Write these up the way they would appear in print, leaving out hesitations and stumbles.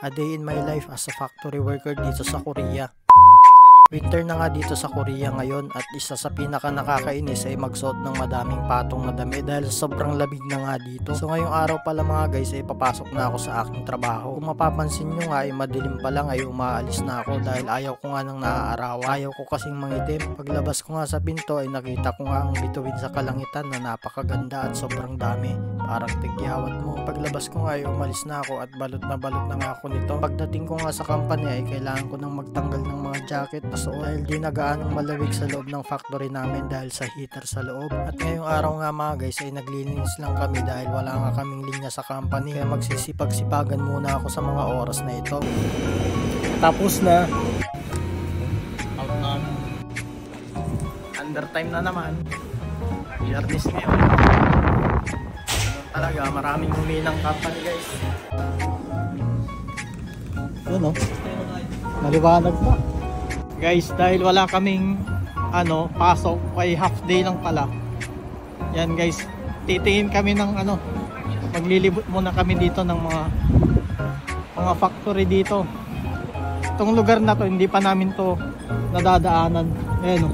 A day in my life as a factory worker dito sa Korea. Winter na nga dito sa Korea ngayon at isa sa pinaka nakakainis ay magsuot ng madaming patong na damit dahil sobrang lamig na nga dito. So ngayong araw pala mga guys ay papasok na ako sa aking trabaho. Kung mapapansin nyo nga ay madilim pa lang ay umaalis na ako dahil ayaw ko nga nang naaaraw. Ayaw ko kasing mangitim. Paglabas ko nga sa pinto ay nakita ko nga ang bituin sa kalangitan na napakaganda at sobrang dami. Parang tigyawat mo. Paglabas ko nga ay umalis na ako at balot na nga ako nito. Pagdating ko nga sa company ay kailangan ko nang magtanggal ng mga jacket dahil di na gaanong malamig sa loob ng factory namin dahil sa heater sa loob. At ngayong araw nga mga guys ay naglilinis lang kami dahil wala nga kaming linya sa company, kaya magsisipag-sipagan muna ako sa mga oras na ito. Tapos na out na under time na naman. Yarnis ngayon talaga, maraming huminang company guys. Ano? Maliwanag pa guys, dahil wala kaming pasok, ay half day lang pala. Yan guys, titingin kami ng maglilibot muna kami dito ng mga factory dito. Itong lugar na to hindi pa namin to nadadaanan. Ayan,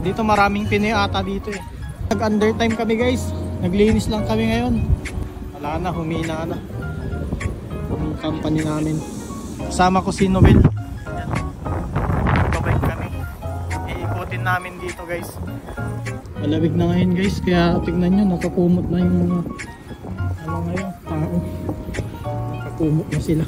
dito maraming Pinoy ata dito eh. Nag undertime kami guys, naglinis lang kami ngayon. Wala na, humina na yung company namin. Kasama ko si Noel. Namin dito guys, malamig na ngayon guys, kaya tignan nyo, nakakumot na yung mga ngayon tao, nakakumot na sila.